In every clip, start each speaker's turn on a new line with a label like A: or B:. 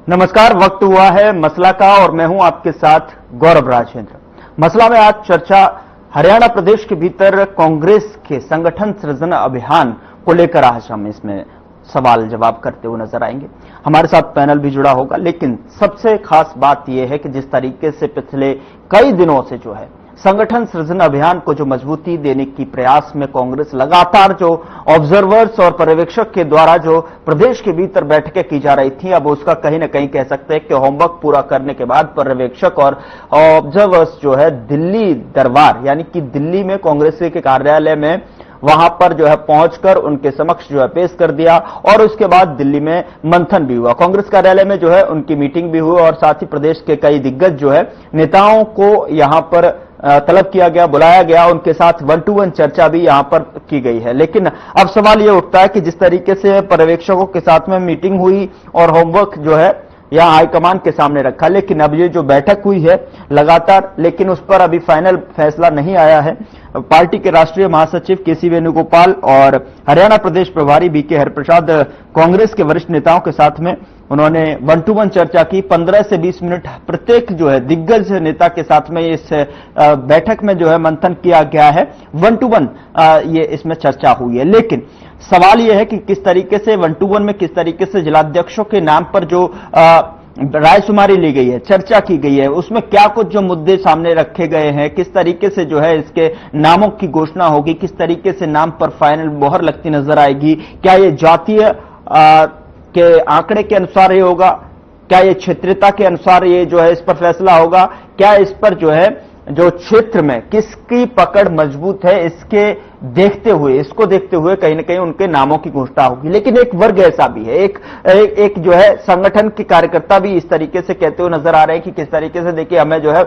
A: नमस्कार, वक्त हुआ है मसला का और मैं हूं आपके साथ गौरव राजेंद्र। मसला में आज चर्चा हरियाणा प्रदेश के भीतर कांग्रेस के संगठन सृजन अभियान को लेकर आज हम इसमें सवाल जवाब करते हुए नजर आएंगे। हमारे साथ पैनल भी जुड़ा होगा, लेकिन सबसे खास बात यह है कि जिस तरीके से पिछले कई दिनों से जो है संगठन सृजन अभियान को जो मजबूती देने की प्रयास में कांग्रेस लगातार जो ऑब्जर्वर्स और पर्यवेक्षक के द्वारा जो प्रदेश के भीतर बैठकें की जा रही थी, अब उसका कहीं ना कहीं कह सकते हैं कि होमवर्क पूरा करने के बाद पर्यवेक्षक और ऑब्जर्वर्स जो है दिल्ली दरबार यानी कि दिल्ली में कांग्रेस के कार्यालय में वहां पर जो है पहुंचकर उनके समक्ष जो है पेश कर दिया और उसके बाद दिल्ली में मंथन भी हुआ। कांग्रेस कार्यालय में जो है उनकी मीटिंग भी हुई और साथ ही प्रदेश के कई दिग्गज जो है नेताओं को यहां पर तलब किया गया, बुलाया गया, उनके साथ 1-to-1 चर्चा भी यहां पर की गई है। लेकिन अब सवाल यह उठता है कि जिस तरीके से पर्यवेक्षकों के साथ में मीटिंग हुई और होमवर्क जो है यहां हाईकमान के सामने रखा, लेकिन अब ये जो बैठक हुई है लगातार, लेकिन उस पर अभी फाइनल फैसला नहीं आया है। पार्टी के राष्ट्रीय महासचिव केसी वेणुगोपाल और हरियाणा प्रदेश प्रभारी बीके हरिप्रसाद कांग्रेस के वरिष्ठ नेताओं के साथ में उन्होंने 1-to-1 चर्चा की। 15 से 20 मिनट प्रत्येक जो है दिग्गज नेता के साथ में इस बैठक में जो है मंथन किया गया है। 1-to-1 ये इसमें चर्चा हुई है, लेकिन सवाल यह है कि किस तरीके से 1-to-1 में किस तरीके से जिलाध्यक्षों के नाम पर जो रायशुमारी ली गई है, चर्चा की गई है, उसमें क्या कुछ जो मुद्दे सामने रखे गए हैं, किस तरीके से जो है इसके नामों की घोषणा होगी, किस तरीके से नाम पर फाइनल मोहर लगती नजर आएगी, क्या ये जातीय के आंकड़े के अनुसार ये होगा, क्या ये क्षेत्रीयता के अनुसार ये जो है इस पर फैसला होगा, क्या इस पर जो है जो क्षेत्र में किसकी पकड़ मजबूत है, इसको देखते हुए कहीं ना कहीं उनके नामों की घोषणा होगी। लेकिन एक वर्ग ऐसा भी है, एक जो है संगठन के कार्यकर्ता भी इस तरीके से कहते हुए नजर आ रहे हैं कि किस तरीके से देखिए हमें जो है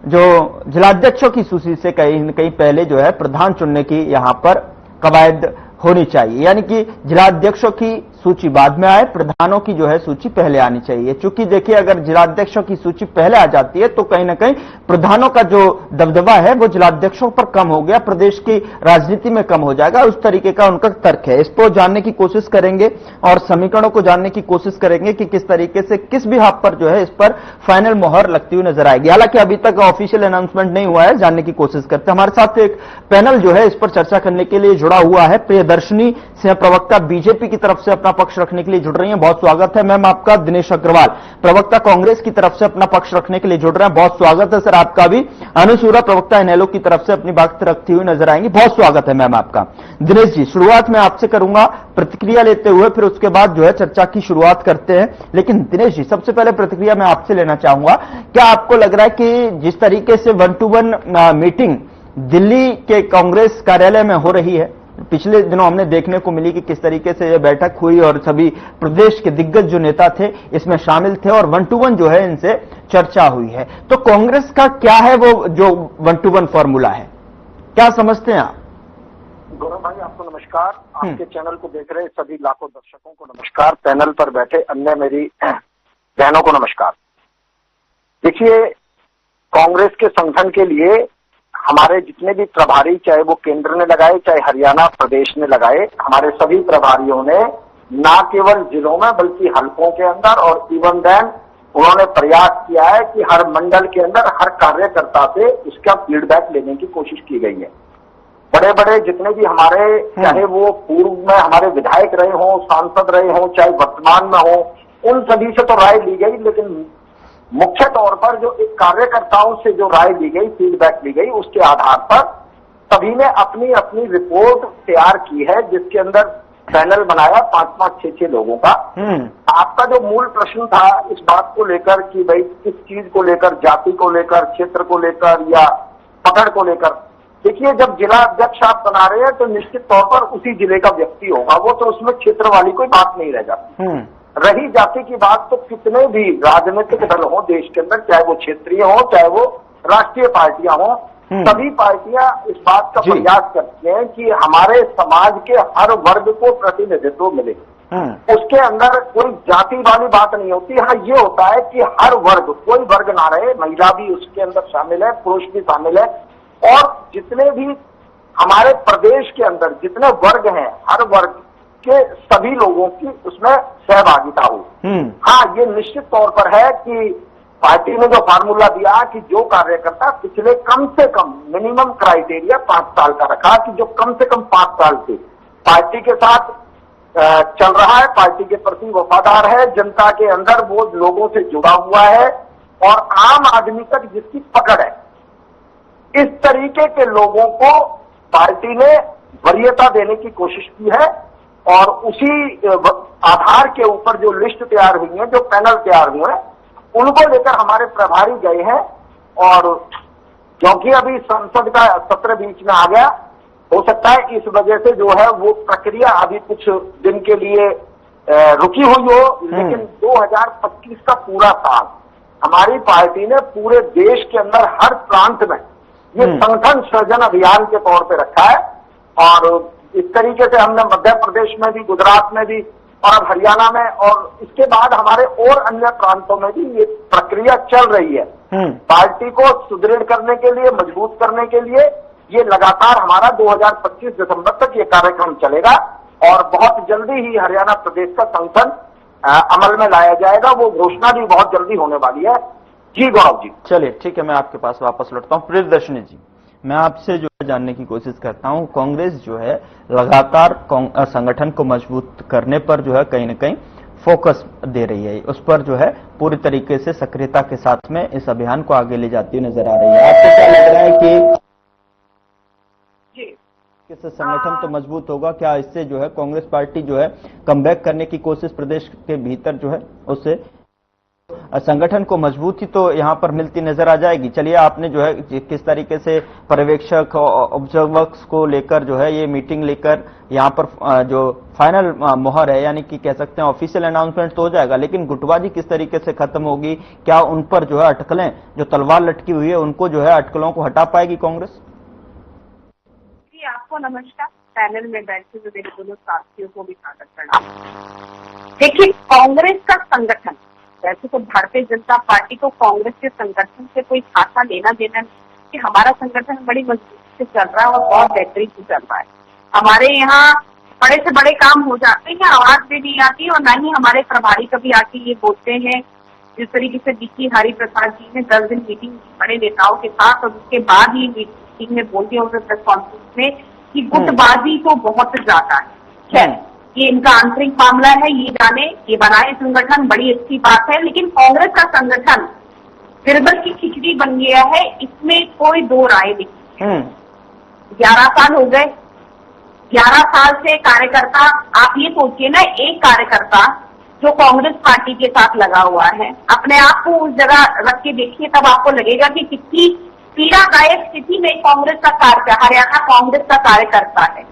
A: जो जिलाध्यक्षों की सूची से कहीं न कहीं पहले जो है प्रधान चुनने की यहां पर कवायद होनी चाहिए, यानी कि जिलाध्यक्षों की सूची बाद में आए, प्रधानों की जो है सूची पहले आनी चाहिए। चूंकि देखिए अगर जिलाध्यक्षों की सूची पहले आ जाती है तो कहीं ना कहीं प्रधानों का जो दबदबा है वो जिलाध्यक्षों पर कम हो गया, प्रदेश की राजनीति में कम हो जाएगा, उस तरीके का उनका तर्क है। इसको जानने की कोशिश करेंगे और समीकरणों को जानने की कोशिश करेंगे कि किस तरीके से किस भी हाथ पर जो है इस पर फाइनल मोहर लगती हुई नजर आएगी। हालांकि अभी तक ऑफिशियल अनाउंसमेंट नहीं हुआ है, जानने की कोशिश करते हैं। हमारे साथ एक पैनल जो है इस पर चर्चा करने के लिए जुड़ा हुआ है। प्रियदर्शनी सिंह प्रवक्ता बीजेपी की तरफ से अपना पक्ष रखने के लिए जुड़ रही हैं, बहुत स्वागत है मैम आपका। दिनेश अग्रवाल प्रवक्ता कांग्रेस की तरफ से अपना पक्ष रखने के लिए जुड़ रहे हैं, बहुत स्वागत है सर आपका भी। अनुसूरा प्रवक्ता इनेलो की तरफ से अपनी बात रखती हुई नजर आएंगी, बहुत स्वागत है मैम आपका। दिनेश जी, शुरुआत में आपसे करूंगा प्रतिक्रिया लेते हुए, फिर उसके बाद जो है चर्चा की शुरुआत करते हैं। लेकिन दिनेश जी, सबसे पहले प्रतिक्रिया मैं आपसे लेना चाहूंगा, क्या आपको लग रहा है कि जिस तरीके से 1-to-1 मीटिंग दिल्ली के कांग्रेस कार्यालय में हो रही है, पिछले दिनों हमने देखने को मिली कि किस तरीके से यह बैठक हुई और सभी प्रदेश के दिग्गज जो नेता थे इसमें शामिल थे और 1-to-1 जो है इनसे चर्चा हुई है, तो कांग्रेस का क्या है वो जो 1-to-1 फॉर्मूला है, क्या समझते हैं आप?
B: गौरव भाई, आपको नमस्कार। आपके चैनल को देख रहे सभी लाखों दर्शकों को नमस्कार। पैनल पर बैठे अन्य मेरी बहनों को नमस्कार। देखिए, कांग्रेस के संगठन के लिए हमारे जितने भी प्रभारी, चाहे वो केंद्र ने लगाए चाहे हरियाणा प्रदेश ने लगाए, हमारे सभी प्रभारियों ने न केवल जिलों में बल्कि हलकों के अंदर और इवन देन उन्होंने प्रयास किया है कि हर मंडल के अंदर हर कार्यकर्ता से उसका फीडबैक लेने की कोशिश की गई है। बड़े बड़े जितने भी हमारे, चाहे वो पूर्व में हमारे विधायक रहे हों, सांसद रहे हों, चाहे वर्तमान में हो, उन सभी से तो राय ली गई, लेकिन मुख्य तौर पर जो एक कार्यकर्ताओं से जो राय ली गई, फीडबैक ली गई, उसके आधार पर सभी ने अपनी अपनी रिपोर्ट तैयार की है, जिसके अंदर पैनल बनाया 5-5, 6-6 लोगों का। आपका जो मूल प्रश्न था इस बात को लेकर कि भाई किस चीज को लेकर, जाति को लेकर, क्षेत्र को लेकर या पकड़ को लेकर, देखिए जब जिला अध्यक्ष आप बना रहे हैं तो निश्चित तौर पर उसी जिले का व्यक्ति होगा, वो तो उसमें क्षेत्र वाली कोई बात नहीं रह जाती। रही जाति की बात तो कितने भी राजनीतिक दल हो देश के अंदर, चाहे वो क्षेत्रीय हो चाहे वो राष्ट्रीय पार्टियां हो, सभी पार्टियां इस बात का प्रयास करती हैं कि हमारे समाज के हर वर्ग को प्रतिनिधित्व मिले। उसके अंदर कोई जाति वाली बात नहीं होती। हाँ, ये होता है कि हर वर्ग, कोई वर्ग ना रहे, महिला भी उसके अंदर शामिल है, पुरुष भी शामिल है, और जितने भी हमारे प्रदेश के अंदर जितने वर्ग हैं, हर वर्ग के सभी लोगों की उसमें सहभागिता हो। हाँ, ये निश्चित तौर पर है कि पार्टी ने जो फार्मूला दिया कि जो कार्यकर्ता पिछले कम से कम मिनिमम क्राइटेरिया 5 साल का रखा, कि जो कम से कम 5 साल से पार्टी के साथ चल रहा है, पार्टी के प्रति वफादार है, जनता के अंदर वो लोगों से जुड़ा हुआ है और आम आदमी तक जिसकी पकड़ है, इस तरीके के लोगों को पार्टी ने वरीयता देने की कोशिश की है। और उसी आधार के ऊपर जो लिस्ट तैयार हुई है, जो पैनल तैयार हुए हैं, उनको लेकर हमारे प्रभारी गए हैं। और क्योंकि अभी संसद का सत्र बीच में आ गया, हो सकता है इस वजह से जो है वो प्रक्रिया अभी कुछ दिन के लिए रुकी हुई हो, लेकिन 2025 का पूरा साल हमारी पार्टी ने पूरे देश के अंदर हर प्रांत में ये संगठन सृजन अभियान के तौर पे रखा है। और इस तरीके से हमने मध्य प्रदेश में भी, गुजरात में भी और अब हरियाणा में, और इसके बाद हमारे और अन्य प्रांतों में भी ये प्रक्रिया चल रही है। पार्टी को सुदृढ़ करने के लिए, मजबूत करने के लिए ये लगातार हमारा 2025 दिसंबर तक ये कार्यक्रम चलेगा और बहुत जल्दी ही हरियाणा प्रदेश का संगठन अमल में लाया जाएगा। वो घोषणा भी बहुत जल्दी होने वाली है। जी गौरव जी।
A: चलिए ठीक है, मैं आपके पास वापस लौटता हूँ। प्रियदर्शनी जी, मैं आपसे जो है जानने की कोशिश करता हूँ, कांग्रेस जो है लगातार संगठन को मजबूत करने पर जो है कहीं न कहीं फोकस दे रही है, उस पर जो है पूरी तरीके से सक्रियता के साथ में इस अभियान को आगे ले जाती हुई नजर आ रही है। आपको क्या लग रहा है कि इससे संगठन तो मजबूत होगा? क्या इससे जो है कांग्रेस पार्टी जो है कमबैक करने की कोशिश प्रदेश के भीतर जो है उससे संगठन को मजबूती तो यहां पर मिलती नजर आ जाएगी? चलिए, आपने जो है किस तरीके से पर्यवेक्षक ऑब्जर्वर्स को लेकर जो है ये मीटिंग लेकर यहां पर जो फाइनल मोहर है, यानी कि कह सकते हैं ऑफिशियल अनाउंसमेंट तो हो जाएगा, लेकिन गुटबाजी किस तरीके से खत्म होगी? क्या उन पर जो है अटकलें, जो तलवार लटकी हुई है, उनको जो है अटकलों को हटा पाएगी कांग्रेस?
C: जी, आपको नमस्कार। पैनल में बैठे हुए मेरे दोनों साथियों को भी स्वागत करना। देखिए, कांग्रेस का संगठन, वैसे तो भारतीय जनता पार्टी को कांग्रेस के संगठन से कोई खासा लेना देना नहीं, कि हमारा संगठन बड़ी मजबूती से चल रहा है और बहुत बेहतरीन से चल रहा है। हमारे यहाँ बड़े से बड़े काम हो जाते हैं, आवाज भी नहीं आती और न ही हमारे प्रभारी कभी आके ये बोलते हैं। जिस तरीके से डीसी हरि प्रसाद जी ने 10 दिन मीटिंग की बड़े नेताओं के साथ और उसके बाद ही मीटिंग में बोलते हैं प्रेस कॉन्फ्रेंस में कि गुटबाजी तो बहुत ज्यादा है। ये इनका आंतरिक मामला है, ये जाने, ये बनाए संगठन, बड़ी अच्छी बात है, लेकिन कांग्रेस का संगठन बिरबल की खिचड़ी बन गया है, इसमें कोई दो राय नहीं। 11 साल हो गए, 11 साल से कार्यकर्ता, आप ये सोचिए ना, एक कार्यकर्ता जो कांग्रेस पार्टी के साथ लगा हुआ है, अपने आप को उस जगह रख के देखिए, तब आपको लगेगा कि कितनी पीड़ादायक स्थिति में कांग्रेस का हरियाणा कांग्रेस का कार्यकर्ता है।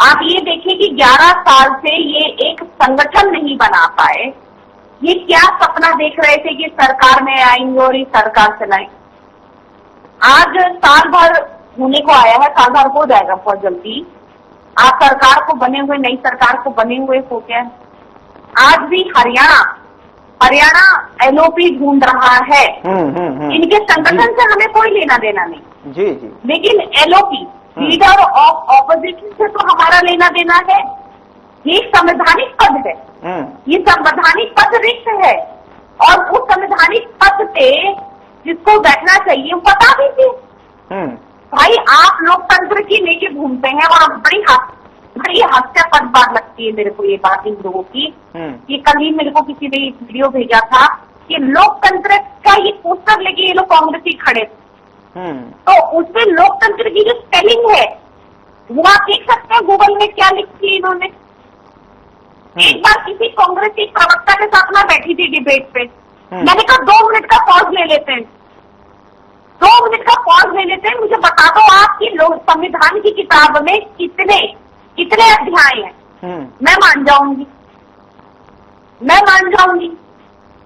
C: आप ये देखिए कि 11 साल से ये एक संगठन नहीं बना पाए। ये क्या सपना देख रहे थे कि सरकार में आएंगे और ये सरकार चलाएंगे। आज साल भर होने को आया है, साल भर हो जाएगा बहुत जल्दी। आप सरकार को बने हुए, नई सरकार को बने हुए हो गया। आज भी हरियाणा एलओपी ढूंढ रहा है। इनके संगठन से हमें कोई लेना देना नहीं।
A: जी जी।
C: लेकिन एलओपी, लीडर ऑफ ऑपोजिशन से तो हमारा लेना देना है। ये संवैधानिक पद है, ये संवैधानिक पद रिक्त है और उस संवैधानिक पद पे जिसको बैठना चाहिए वो बता दीजिए। भाई, आप लोकतंत्र की लेके घूमते हैं और बड़ी हास्यास्पद बात लगती है मेरे को ये बात इन लोगों की। ये कल ही मेरे को किसी ने एक वीडियो भेजा था कि लोकतंत्र का ये पोस्टर लेके ये लोग कांग्रेस ही खड़े थे। तो उसमें लोकतंत्र की जो स्पेलिंग है वो आप देख सकते हैं गूगल में क्या लिखी है इन्होंने। एक बार किसी कांग्रेस की प्रवक्ता के साथ मैं बैठी थी डिबेट पे, मैंने कहा 2 मिनट का पॉज ले लेते हैं, 2 मिनट का पॉज ले लेते हैं, मुझे बता दो आपकी संविधान की किताब में कितने अध्याय हैं। मैं मान जाऊंगी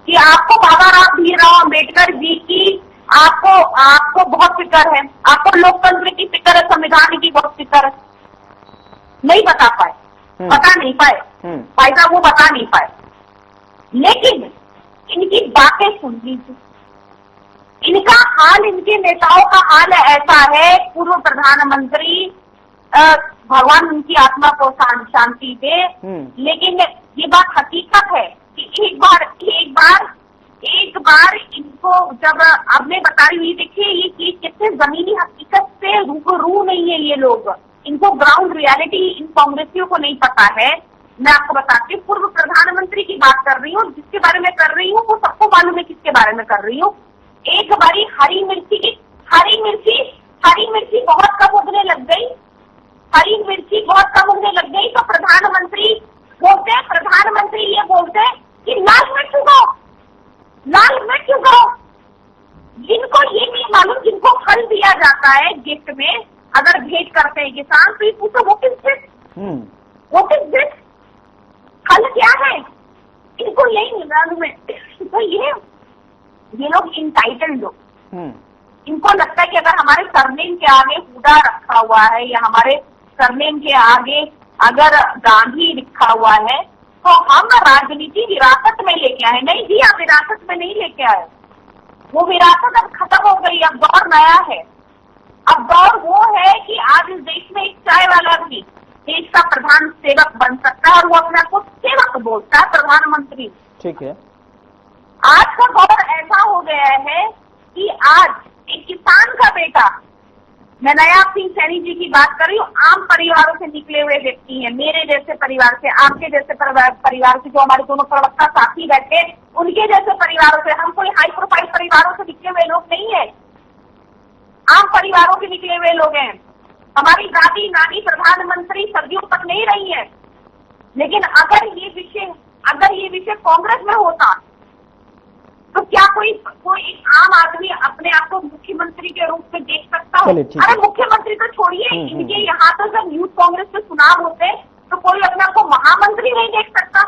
C: कि आपको बाबा राम भीमराव अम्बेडकर जी की आपको बहुत फिक्र है, आपको लोकतंत्र की फिक्र है, संविधान की बहुत फिक्र है। नहीं बता पाए, बता नहीं पाए भाई साहब, वो बता नहीं पाए। लेकिन इनकी बातें सुन लीजिए, इनका हाल, इनके नेताओं का हाल ऐसा है। पूर्व प्रधानमंत्री भगवान उनकी आत्मा को शांति दे। लेकिन ये बात हकीकत है कि एक बार इनको जब अब मैं बता रही हूँ, देखिए ये चीज कितने जमीनी हकीकत से रूबरू नहीं है ये लोग, इनको ग्राउंड रियलिटी इन कांग्रेसियों को नहीं पता है। मैं आपको बताती हूँ, पूर्व प्रधानमंत्री की बात कर रही हूँ, जिसके बारे में कर रही हूँ वो सबको मालूम है किसके बारे में कर रही हूँ। एक बारी हरी मिर्ची बहुत कम उगने लग गई, तो प्रधानमंत्री ये बोलते कि लाल मिर्च उगाओ। जिनको ये नहीं मालूम, जिनको फल दिया जाता है गिफ्ट में, अगर भेंट करते हैं किसान, तो ये पूछो वो किस गिफ्ट फल क्या है, इनको यही मालूम है। तो ये लोग इंटाइटल्ड लोग, इनको लगता है कि अगर हमारे सरनेम के आगे हुडा रखा हुआ है या हमारे सरनेम के आगे अगर गांधी लिखा हुआ है तो हम राजनीति विरासत में लेके आए। नहीं जी, आप विरासत में नहीं लेके आए, वो विरासत अब खत्म हो गई, अब दौर नया है। अब दौर वो है कि आज इस देश में एक चाय वाला भी देश का प्रधान सेवक बन सकता है और वो अपने आप को सेवक बोलता है, प्रधानमंत्री।
A: ठीक है।
C: आज का दौर ऐसा हो गया है कि आज एक किसान का बेटा, मैं नयाब सिंह सैनी जी की बात कर रही हूँ, आम परिवारों से निकले हुए व्यक्ति हैं, मेरे जैसे परिवार से, आपके जैसे परिवार से, जो हमारे दोनों प्रवक्ता साथी बैठे उनके जैसे परिवारों से, हम कोई हाई प्रोफाइल परिवारों से निकले हुए लोग नहीं है, आम परिवारों के निकले हुए लोग हैं। हमारी दादी नानी प्रधानमंत्री सदियों तक नहीं रही है। लेकिन अगर ये विषय कांग्रेस में होता तो क्या कोई आम आदमी अपने आप को मुख्यमंत्री के रूप में देख सकता हो? अरे मुख्यमंत्री तो छोड़िए, इनके यहाँ तो जब यूथ कांग्रेस के चुनाव होते तो कोई अपने आप को महामंत्री नहीं देख सकता,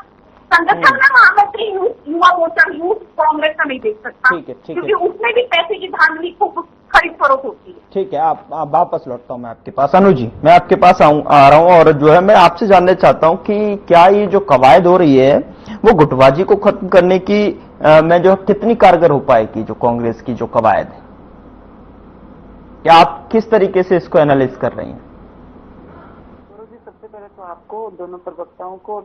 C: संगठन में महामंत्री युवा मोर्चा यूथ कांग्रेस का नहीं देख सकता, क्योंकि उसमें भी पैसे की धांधली खूब खरीद फरोख्त होती है।
A: ठीक है, आप वापस लौटता हूँ मैं आपके पास। अनु जी, मैं आपके पास आ रहा हूँ और जो है मैं आपसे जानना चाहता हूँ कि क्या ये जो कवायद हो रही है वो गुटबाजी को खत्म करने की में जो कितनी कारगर हो पाएगी, जो कांग्रेस की जो कवायद है, या आप किस तरीके से इसको एनालाइज कर रही हैं?
D: जी, सबसे पहले तो आपको, दोनों प्रवक्ताओं को,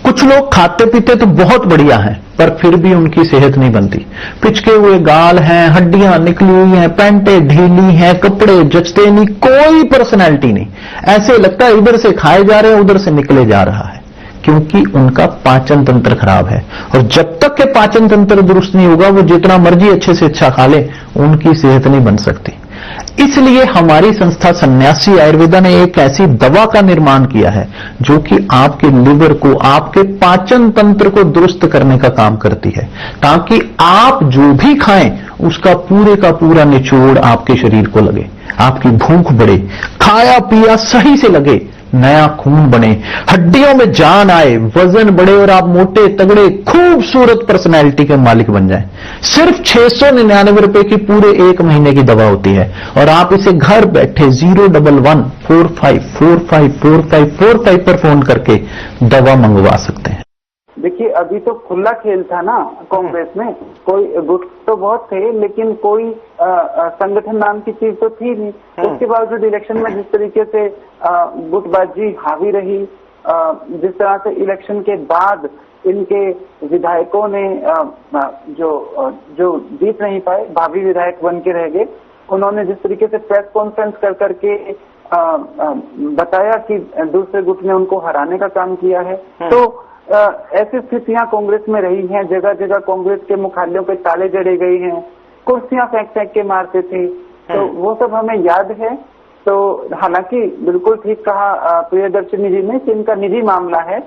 E: कुछ लोग खाते पीते तो बहुत बढ़िया हैं, पर फिर भी उनकी सेहत नहीं बनती। पिचके हुए गाल हैं, हड्डियां निकली हुई हैं, पैंटें ढीली हैं, कपड़े जचते नहीं, कोई पर्सनैलिटी नहीं। ऐसे लगता है इधर से खाए जा रहे हैं, उधर से निकले जा रहा है, क्योंकि उनका पाचन तंत्र खराब है। और जब तक के पाचन तंत्र दुरुस्त नहीं होगा, वो जितना मर्जी अच्छे से अच्छा खा ले, उनकी सेहत नहीं बन सकती। इसलिए हमारी संस्था सन्यासी आयुर्वेदा ने एक ऐसी दवा का निर्माण किया है जो कि आपके लिवर को, आपके पाचन तंत्र को दुरुस्त करने का काम करती है, ताकि आप जो भी खाएं उसका पूरे का पूरा निचोड़ आपके शरीर को लगे, आपकी भूख बढ़े, खाया पिया सही से लगे, नया खून बने, हड्डियों में जान आए, वजन बढ़े और आप मोटे तगड़े खूबसूरत पर्सनैलिटी के मालिक बन जाएं। सिर्फ 699 रुपए की पूरे 1 महीने की दवा होती है और आप इसे घर बैठे 01145454545 पर फोन करके दवा मंगवा सकते हैं।
D: देखिए, अभी तो खुला खेल था ना कांग्रेस में, कोई गुट तो बहुत थे लेकिन कोई संगठन नाम की चीज तो थी नहीं। उसके बावजूद इलेक्शन में जिस तरीके से गुटबाजी हावी रही, जिस तरह से इलेक्शन के बाद इनके विधायकों ने जो जीत नहीं पाए, भावी विधायक बन के रह गए, उन्होंने जिस तरीके से प्रेस कॉन्फ्रेंस कर करके बताया कि दूसरे गुट ने उनको हराने का काम किया है, तो ऐसी स्थितियां कांग्रेस में रही हैं। जगह जगह कांग्रेस के मुख्यालयों पे ताले जड़े गए हैं, कुर्सियां फेंक फेंक के मारते थे, तो वो सब हमें याद है। तो हालांकि बिल्कुल ठीक कहा प्रियदर्शनी जी ने कि इनका निजी मामला है,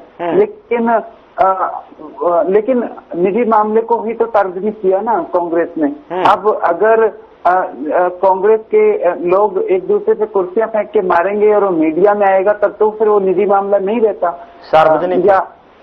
D: लेकिन निजी मामले को ही तो सार्वजनिक किया ना कांग्रेस ने। अब अगर कांग्रेस के लोग एक दूसरे पे कुर्सियां फेंक के मारेंगे और वो मीडिया में आएगा, तब तो फिर वो निजी मामला नहीं रहता,
A: सार्वजनिक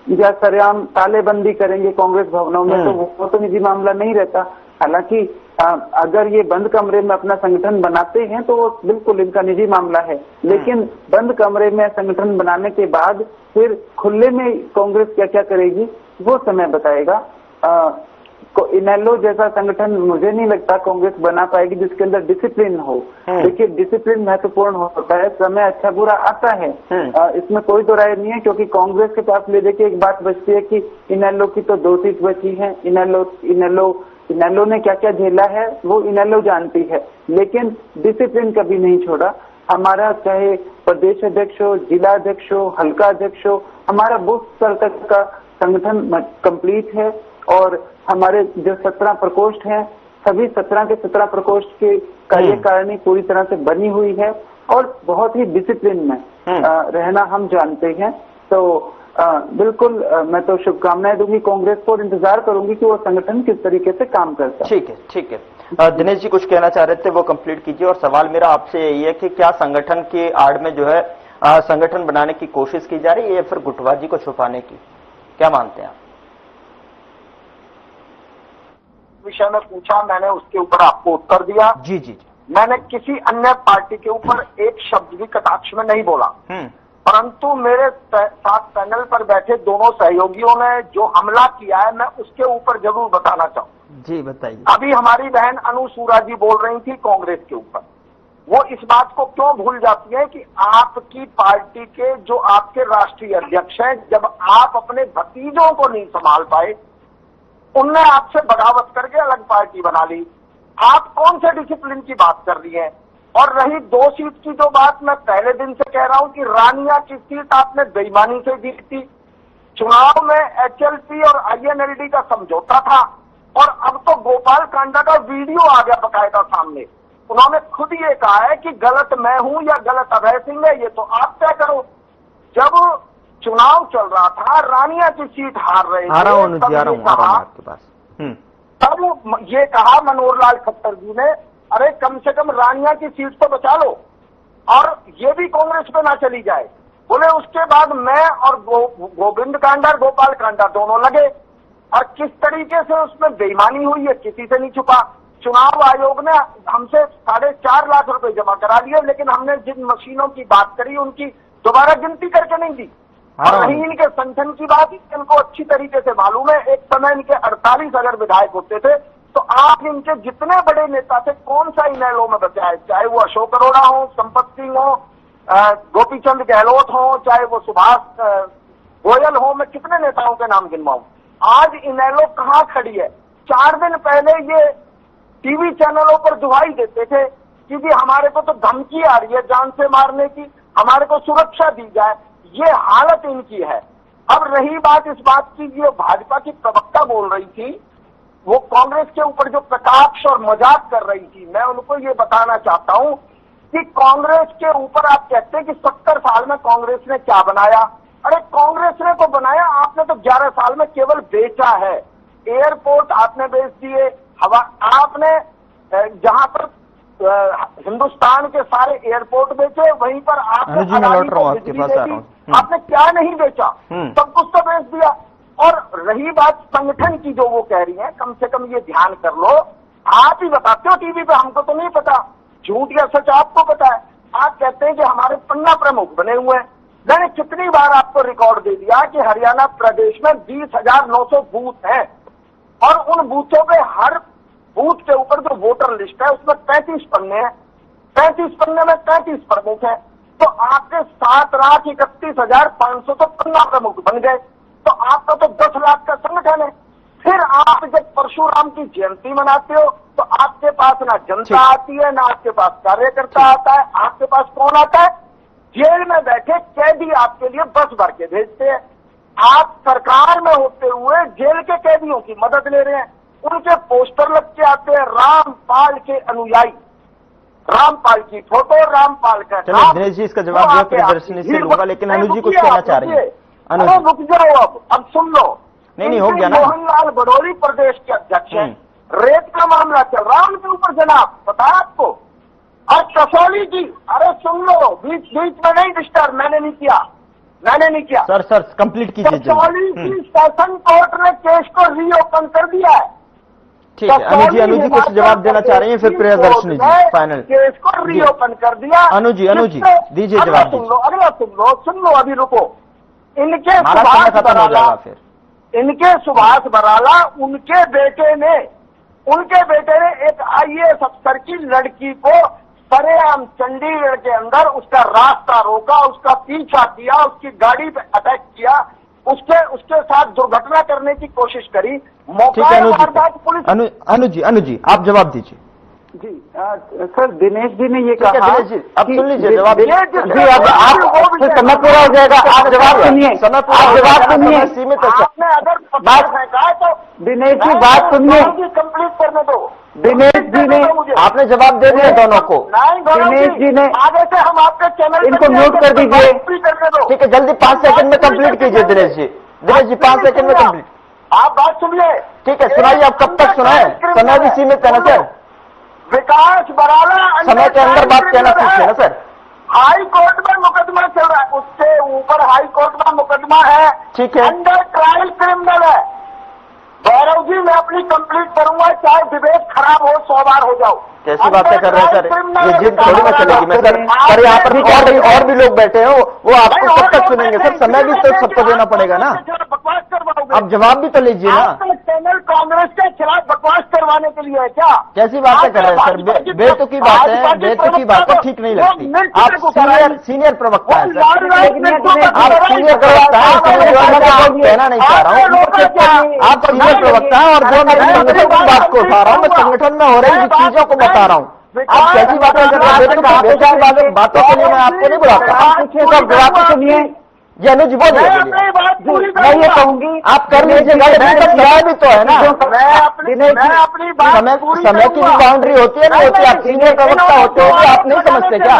D: या सरेआम तालेबंदी करेंगे कांग्रेस भवनों में, तो वो तो निजी मामला नहीं रहता। हालांकि अगर ये बंद कमरे में अपना संगठन बनाते हैं तो वो बिल्कुल इनका निजी मामला है, लेकिन बंद कमरे में संगठन बनाने के बाद फिर खुले में कांग्रेस क्या क्या करेगी वो समय बताएगा। इनेलो जैसा संगठन मुझे नहीं लगता कांग्रेस बना पाएगी जिसके अंदर डिसिप्लिन हो। देखिए, डिसिप्लिन महत्वपूर्ण होता है, समय अच्छा बुरा आता है, इसमें कोई दो राय नहीं है, क्योंकि कांग्रेस के पास ले देखिए एक बात बचती है कि इनेलो की तो 2 सीट बची है। इनेलो ने क्या क्या झेला है वो इनेलो जानती है, लेकिन डिसिप्लिन कभी नहीं छोड़ा। हमारा चाहे प्रदेश अध्यक्ष हो, जिला अध्यक्ष हो, हल्का अध्यक्ष हो, हमारा बूथ स्तर तक का संगठन कंप्लीट है। और हमारे जो 17 प्रकोष्ठ हैं, सभी 17 के 17 प्रकोष्ठ की कार्यकारिणी पूरी तरह से बनी हुई है और बहुत ही डिसिप्लिन में रहना हम जानते हैं। तो बिल्कुल मैं तो शुभकामनाएं दूंगी कांग्रेस को और इंतजार करूंगी कि वो संगठन किस तरीके से काम करता है।
A: ठीक है। दिनेश जी कुछ कहना चाह रहे थे, वो कंप्लीट कीजिए। और सवाल मेरा आपसे यही है कि क्या संगठन की आड़ में जो है संगठन बनाने की कोशिश की जा रही है या फिर गुटबाजी को छुपाने की, क्या मानते हैं आप?
B: विषय में पूछा, मैंने उसके ऊपर आपको उत्तर दिया।
A: जी।
B: मैंने किसी अन्य पार्टी के ऊपर एक शब्द भी कटाक्ष में नहीं बोला, परंतु मेरे साथ पैनल पर बैठे दोनों सहयोगियों ने जो हमला किया है मैं उसके ऊपर जरूर बताना चाहूँ।
A: जी बताइए।
B: अभी हमारी बहन अनु सूरा जी बोल रही थी कांग्रेस के ऊपर, वो इस बात को क्यों भूल जाती है कि आपकी पार्टी के जो आपके राष्ट्रीय अध्यक्ष हैं, जब आप अपने भतीजों को नहीं संभाल पाए, उनने आपसे बगावत करके अलग पार्टी बना ली। आप कौन से डिसिप्लिन की बात कर रही हैं? और रही 2 सीट की जो बात, मैं पहले दिन से कह रहा हूं कि रानिया की सीट आपने बेईमानी से जीती। चुनाव में एचएलपी और आईएनएलडी का समझौता था और अब तो गोपाल कांडा का वीडियो आ गया बकायदा सामने। उन्होंने खुद ये कहा है कि गलत मैं हूं या गलत अभय सिंह है, ये तो आप तय करो। जब चुनाव चल रहा था, रानिया की सीट हार रहे थे, तब ये कहा मनोहर लाल खट्टर जी ने, अरे कम से कम रानिया की सीट तो बचा लो और ये भी कांग्रेस पे ना चली जाए। बोले उसके बाद मैं और गोविंद कांडा, गोपाल कांडा दोनों लगे और किस तरीके से उसमें बेईमानी हुई है किसी से नहीं छुपा। चुनाव आयोग ने हमसे 4.5 लाख रुपए जमा करा दिए, लेकिन हमने जिन मशीनों की बात करी उनकी दोबारा गिनती करके नहीं दी। और रही इनके संगठन की बात, इनको अच्छी तरीके से मालूम है, एक समय इनके 48 अगर विधायक होते थे तो आज इनके जितने बड़े नेता थे कौन सा इनेलो में बचा है, चाहे वो अशोक अरोड़ा हो, संपत सिंह हो, गोपीचंद गहलोत हो, चाहे वो सुभाष गोयल हो, मैं कितने नेताओं के नाम गिनवाऊं। आज इनेलो कहां खड़ी है? 4 दिन पहले ये टीवी चैनलों पर दुहाई देते थे कि जी हमारे को तो धमकी आ रही है जान से मारने की, हमारे को सुरक्षा दी जाए। ये हालत इनकी है। अब रही बात इस बात की, जो भाजपा की प्रवक्ता बोल रही थी, वो कांग्रेस के ऊपर जो कटाक्ष और मजाक कर रही थी, मैं उनको ये बताना चाहता हूं कि कांग्रेस के ऊपर आप कहते हैं कि 70 साल में कांग्रेस ने क्या बनाया। अरे कांग्रेस ने तो बनाया, आपने तो 11 साल में केवल बेचा है। एयरपोर्ट आपने बेच दिए, हवा आपने जहां पर हिंदुस्तान के सारे एयरपोर्ट बेचे, वहीं पर आपने आपने क्या नहीं बेचा, सब कुछ तो बेच दिया। और रही बात संगठन की जो वो कह रही है, कम से कम ये ध्यान कर लो, आप ही बताते हो टीवी पे, हमको तो नहीं पता, झूठ या सच आपको पता है। आप कहते हैं कि हमारे पन्ना प्रमुख बने हुए हैं। मैंने कितनी बार आपको रिकॉर्ड दे दिया कि हरियाणा प्रदेश में 20,900 बूथ हैं और उन बूथों पे हर बूथ के ऊपर जो वोटर लिस्ट है उसमें 35 पन्ने हैं, 35 पन्ने में 33 प्रमुख हैं। तो आपके 7,31,500 तो पन्ना प्रमुख बन गए, तो आपका तो 10 लाख का संगठन है। फिर आप जब परशुराम की जयंती मनाते हो तो आपके पास ना जनता आती है, ना आपके पास कार्यकर्ता आता है, आपके पास कौन आता है? जेल में बैठे कैदी आपके लिए बस भर के भेजते हैं। आप सरकार में होते हुए जेल के कैदियों की मदद ले रहे हैं, उनके पोस्टर लग के आते हैं, रामपाल के अनुयायी, रामपाल की फोटो, रामपाल का नाम।
A: दिनेश जी इसका जवाब दिया प्रियदर्शनी से लूंगा, लेकिन अनु जी कुछ कहना चाह रही है।
B: अरे रुक जाओ, अब सुन लो।
A: नहीं हो गया ना।
B: मोहनलाल बडोली प्रदेश के अध्यक्ष हैं, रेत का मामला चल रहा है उनके ऊपर, जनाब पता है आपको। और कसौली की, अरे सुन लो, बीच में नहीं डिस्टर्ब, मैंने नहीं किया
A: सर कंप्लीट कीजिए।
B: कसौली की सेशन कोर्ट ने केस को रीओपन कर दिया है।
A: ठीक है अनु जी कुछ जवाब देना चाह रही हैं, फिर प्रियदर्शनी जी फाइनल।
B: केस को रीओपन कर दिया।
A: अनु जी दीजिए जवाब।
B: सुन लो, अभी रुको। इनके
A: खत्म हो जाएगा फिर।
B: इनके सुभाष बराला उनके बेटे ने एक आईएएस अफसर की लड़की को सरेआम चंडीगढ़ के अंदर उसका रास्ता रोका, उसका पीछा किया, उसकी गाड़ी पे अटैक किया, उसके साथ दुर्घटना करने की कोशिश करी।
A: ठीक है अनुज जी आप जवाब दीजिए।
D: जी सर, दिनेश जी ने ये कहा।
A: दिनेश जी अब सुन लीजिए जवाब।
D: जी अब आप समय पूरा हो जाएगा, आप जवाब सुनिए,
A: समय पूरा,
D: आप जवाब सुनिए।
A: सीमित है।
B: आपने अगर बात फेंका तो
D: दिनेश जी बात सुनिए,
B: कंप्लीट करने दो।
D: दिनेश जी ने
A: आपने जवाब दे दिया दोनों को।
D: दिनेश जी ने
B: आगे से हम आपके चैनल
D: इनको म्यूट कर दीजिए।
B: करने दो।
A: ठीक है जल्दी 5 सेकंड में कंप्लीट कीजिए दिनेश जी। 5 सेकंड में कंप्लीट।
B: आप बात सुनिए।
A: ठीक है सुनाइए, आप कब तक सुनाए? समय भी सीमित है ना सर,
B: विकास बराला
A: समय के अंदर बात कहना सीखिए ना सर।
B: हाई कोर्ट में मुकदमा चल रहा है, उससे ऊपर हाई कोर्ट में मुकदमा है।
A: ठीक है।
B: अंडर ट्रायल क्रिमिनल है। गौरव जी मैं अपनी कंप्लीट करूंगा, चाहे डिबेट खराब हो 100 बार हो जाओ।
A: कैसी बातें कर रहे हैं सर, ये जिद थोड़ी ना चलेगी। मैं सर यहाँ पर और भी लोग बैठे हैं, वो आपको कब तक सुनेंगे सर? समय भी तो सबको देना पड़ेगा ना।
B: बकवास करवाओगे,
A: आप जवाब भी तो लीजिए ना।
B: आपका चैनल कांग्रेस के खिलाफ बकवास करवाने के लिए है क्या?
A: कैसी बातें कर रहे हैं सर? बेतुकी बातें, बेतुकी बातें ठीक नहीं लगती। आप सीनियर प्रवक्ता है सर, आप सीनियर प्रवक्ता है, कहना नहीं चाह रहा हूँ। आप सीनियर प्रवक्ता है और जो मैं संगठन की बात को उठा रहा हूँ, मैं संगठन में हो रही चीजों को बता रहा हूँ। आप कैसी बातें कर रहे हैं? बातों के लिए मैं आपको नहीं बुलाता।
D: जवाब सुनिए।
A: जी अनुज बोलिए।
D: मैं ये कहूंगी
A: आप कर लीजिएगा, समय भी तो है ना। समय की भी बाउंड्री होती है नहीं होती? आप सीनियर प्रवक्ता होते हो, आप नहीं समझते क्या?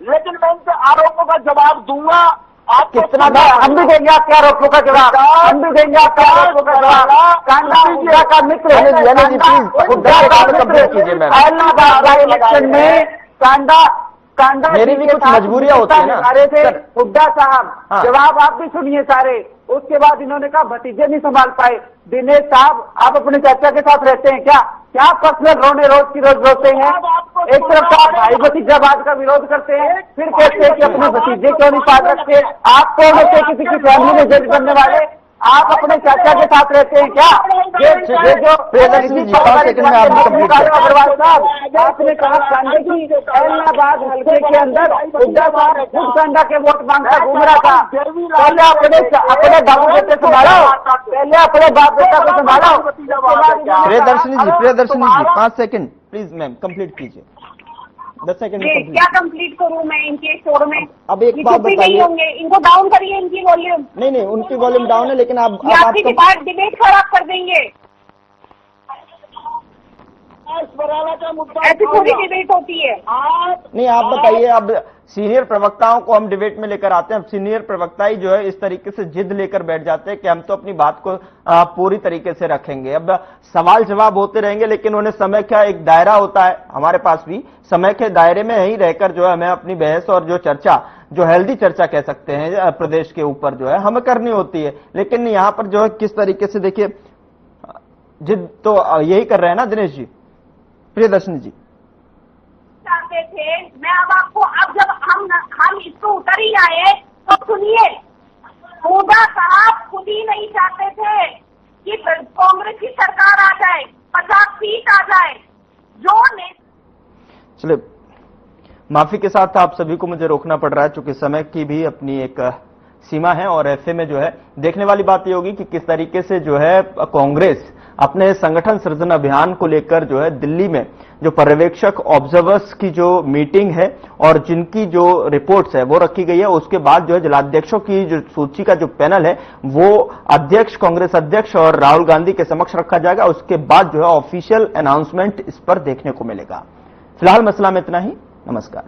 B: लेकिन मैं इनके आरोपों का जवाब दूंगा। आप
D: कितना हम भी देंगे आपके आरोपों का जवाब, हम भी देंगे आपके आरोपों का जवाब। कांडा हुड्डा का मित्र,
A: हुड्डा का कंप्लीट कीजिए मैम।
D: इलाहाबाद इलेक्शन में कांडा
A: मेरी भी कुछ मजबूरियां होती है ना।
D: अरे थे हुड्डा साहब,
A: हाँ।
D: जवाब आप भी सुनिए सारे। उसके बाद इन्होंने कहा भतीजे नहीं संभाल पाए। दिनेश साहब आप अपने चाचा के साथ रहते हैं क्या पर्सनल रोज की रोज रोते हैं? एक तरफ तो आप भाई भतीजावाद का विरोध करते हैं, फिर कहते हैं कि अपने भतीजे क्यों नहीं पाल रखते? आप कौन होते हैं किसी की फैमिली में जज बनने वाले? आप अपने चाचा के साथ रहते हैं क्या? ये जो अग्रवाल साहब आपने कहा कांडे की इलाहाबाद हल्के के अंदर हुड्डा साहब खुद कांडा के वोट मांगता घूम रहा था। पहले अपने बाबू बेटे संभालो, पहले अपने बाप बेटा को संभालो।
A: प्रियदर्शनी जी 5 सेकंड प्लीज मैम कंप्लीट कीजिए। 10 सेकंड में
C: क्या कंप्लीट करूं मैं इनके शोर में?
A: अब एक बात बताइए।
C: नहीं होंगे, इनको डाउन करिए इनकी वॉल्यूम।
A: नहीं उनकी वॉल्यूम डाउन है, लेकिन आप
C: आपकी डिबेट खराब कर देंगे।
B: का मुद्दा
C: ऐसी पूरी डिबेट होती है।
A: नहीं आप बताइए। अब सीनियर प्रवक्ताओं को हम डिबेट में लेकर आते हैं, अब सीनियर प्रवक्ता ही जो है इस तरीके से जिद लेकर बैठ जाते हैं कि हम तो अपनी बात को पूरी तरीके से रखेंगे। अब सवाल जवाब होते रहेंगे, लेकिन उन्हें समय का एक दायरा होता है, हमारे पास भी समय के दायरे में ही रहकर जो है हमें अपनी बहस और जो चर्चा, जो हेल्दी चर्चा कह सकते हैं प्रदेश के ऊपर जो है हमें करनी होती है। लेकिन यहाँ पर जो है किस तरीके से देखिए जिद तो यही कर रहे हैं ना दिनेश जी, प्रियदर्शनी जी
C: चाहते थे। मैं अब आपको अब जब हम इसको उतर ही आए तो सुनिए, हुड्डा साहब खुद ही नहीं चाहते थे कि कांग्रेस की सरकार आ जाए, 50 सीट आ जाए।
A: चलिए माफी के साथ आप सभी को मुझे रोकना पड़ रहा है, चूंकि समय की भी अपनी एक सीमा है। और ऐसे में जो है देखने वाली बात ये होगी कि किस तरीके से जो है कांग्रेस अपने संगठन सृजन अभियान को लेकर जो है दिल्ली में जो पर्यवेक्षक ऑब्जर्वर्स की जो मीटिंग है और जिनकी जो रिपोर्ट्स है वो रखी गई है, उसके बाद जो है जिलाध्यक्षों की जो सूची का जो पैनल है वो अध्यक्ष, कांग्रेस अध्यक्ष और राहुल गांधी के समक्ष रखा जाएगा। उसके बाद जो है ऑफिशियल अनाउंसमेंट इस पर देखने को मिलेगा। फिलहाल मसला में इतना ही। नमस्कार।